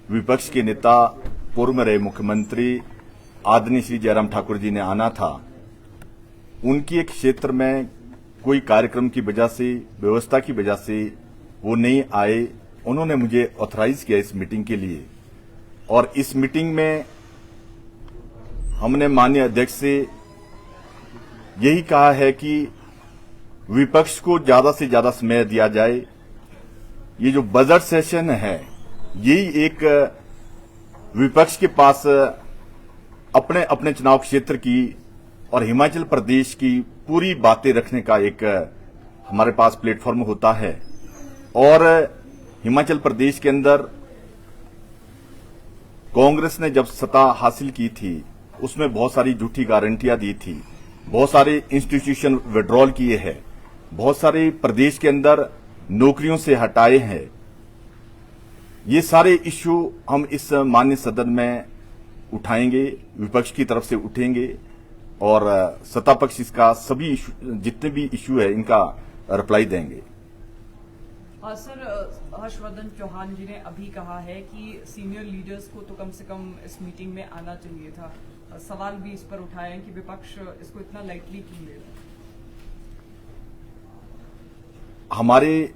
विपक्ष के नेता पूर्व में रहे मुख्यमंत्री आदरणीय श्री जयराम ठाकुर जी ने आना था। उनके क्षेत्र में कोई कार्यक्रम की वजह से, व्यवस्था की वजह से वो नहीं आए। उन्होंने मुझे ऑथराइज किया इस मीटिंग के लिए, और इस मीटिंग में हमने माननीय अध्यक्ष से यही कहा है कि विपक्ष को ज्यादा से ज्यादा समय दिया जाए। ये जो बजट सेशन है, यही एक विपक्ष के पास अपने अपने चुनाव क्षेत्र की और हिमाचल प्रदेश की पूरी बातें रखने का एक हमारे पास प्लेटफॉर्म होता है। और हिमाचल प्रदेश के अंदर कांग्रेस ने जब सत्ता हासिल की थी, उसमें बहुत सारी झूठी गारंटियां दी थी, बहुत सारे इंस्टीट्यूशन विड्रॉल किए हैं, बहुत सारे प्रदेश के अंदर नौकरियों से हटाए हैं। ये सारे इश्यू हम इस माननीय सदन में उठाएंगे, विपक्ष की तरफ से उठेंगे, और सत्ता पक्ष इसका सभी जितने भी इश्यू है इनका रिप्लाई देंगे। सर, हर्षवर्धन चौहान जी ने अभी कहा है कि सीनियर लीडर्स को तो कम से कम इस मीटिंग में आना चाहिए था। सवाल भी इस पर उठाए हैं कि विपक्ष इसको इतना लाइटली क्यों ले रहा है। हमारे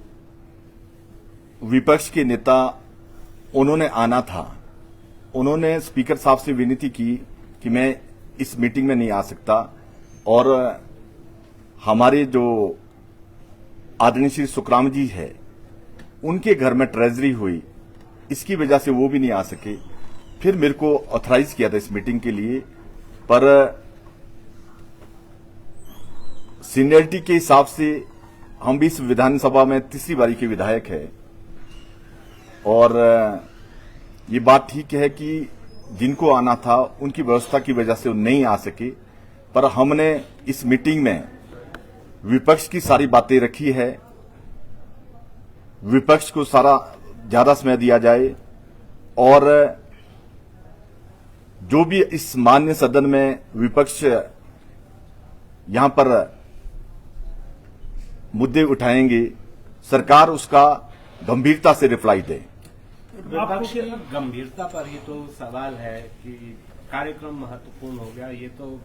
विपक्ष के नेता उन्होंने आना था। उन्होंने स्पीकर साहब से विनती की कि मैं इस मीटिंग में नहीं आ सकता, और हमारे जो आदरणीय श्री सुखराम जी है, उनके घर में ट्रेजरी हुई, इसकी वजह से वो भी नहीं आ सके। फिर मेरे को ऑथराइज किया था इस मीटिंग के लिए, पर सीनियरिटी के हिसाब से हम भी इस विधानसभा में तीसरी बारी के विधायक है, और ये बात ठीक है कि जिनको आना था उनकी व्यवस्था की वजह से वो नहीं आ सके। पर हमने इस मीटिंग में विपक्ष की सारी बातें रखी है, विपक्ष को सारा ज्यादा समय दिया जाए, और जो भी इस माननीय सदन में विपक्ष यहां पर मुद्दे उठाएंगे, सरकार उसका गंभीरता से रिप्लाई दे। विपक्ष की गंभीरता पर ही तो सवाल है कि कार्यक्रम महत्वपूर्ण हो गया। ये तो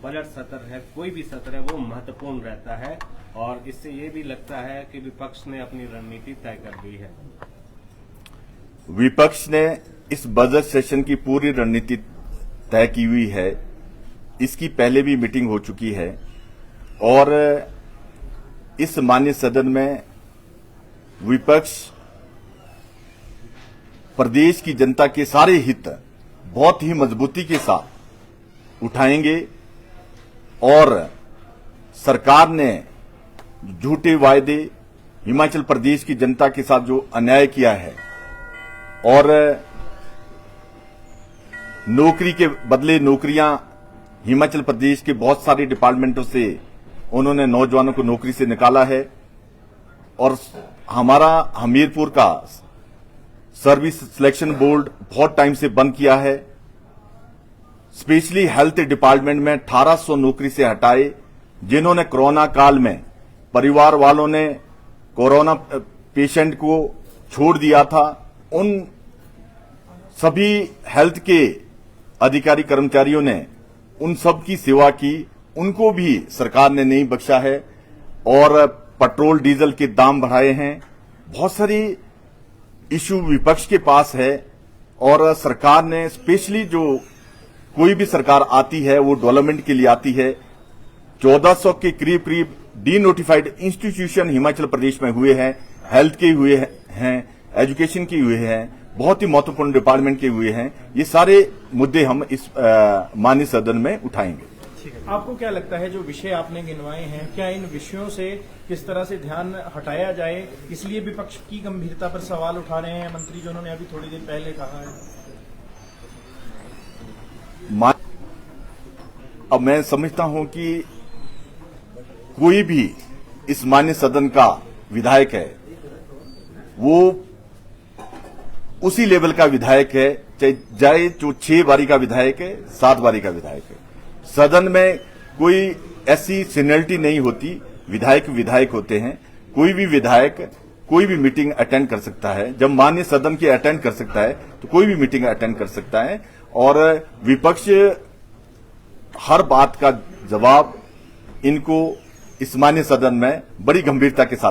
बजट सत्र है, कोई भी सत्र है वो महत्वपूर्ण रहता है, और इससे ये भी लगता है कि विपक्ष ने अपनी रणनीति तय कर दी है। विपक्ष ने इस बजट सेशन की पूरी रणनीति तय की हुई है। इसकी पहले भी मीटिंग हो चुकी है, और इस माननीय सदन में विपक्ष प्रदेश की जनता के सारे हित बहुत ही मजबूती के साथ उठाएंगे, और सरकार ने झूठे वायदे हिमाचल प्रदेश की जनता के साथ जो अन्याय किया है, और नौकरी के बदले नौकरियां हिमाचल प्रदेश के बहुत सारे डिपार्टमेंटों से उन्होंने नौजवानों को नौकरी से निकाला है, और हमारा हमीरपुर का सर्विस सिलेक्शन बोर्ड बहुत टाइम से बंद किया है। स्पेशली हेल्थ डिपार्टमेंट में 1800 नौकरी से हटाए, जिन्होंने कोरोना काल में परिवार वालों ने कोरोना पेशेंट को छोड़ दिया था। उन सभी हेल्थ के अधिकारी कर्मचारियों ने उन सब की सेवा की, उनको भी सरकार ने नहीं बख्शा है, और पेट्रोल डीजल के दाम बढ़ाए हैं। बहुत सारी इश्यू विपक्ष के पास है, और सरकार ने स्पेशली जो कोई भी सरकार आती है वो डेवलपमेंट के लिए आती है। 1400 के करीब करीब डीनोटिफाइड इंस्टीट्यूशन हिमाचल प्रदेश में हुए हैं, हेल्थ के हुए हैं, एजुकेशन के हुए हैं, बहुत ही महत्वपूर्ण डिपार्टमेंट के हुए हैं। ये सारे मुद्दे हम इस माननीय सदन में उठाएंगे। आपको क्या लगता है जो विषय आपने गिनवाए हैं, क्या इन विषयों से किस तरह से ध्यान हटाया जाए, इसलिए विपक्ष की गंभीरता पर सवाल उठा रहे हैं मंत्री, जो उन्होंने अभी थोड़ी देर पहले कहा है? अब मैं समझता हूं कि कोई भी इस माननीय सदन का विधायक है, वो उसी लेवल का विधायक है, चाहे जो 6 बारी का विधायक है, 7 बारी का विधायक है। सदन में कोई ऐसी सीनियरिटी नहीं होती, विधायक विधायक होते हैं। कोई भी विधायक कोई भी मीटिंग अटेंड कर सकता है। जब माननीय सदन की अटेंड कर सकता है तो कोई भी मीटिंग अटेंड कर सकता है और विपक्ष हर बात का जवाब इनको इस माननीय सदन में बड़ी गंभीरता के साथ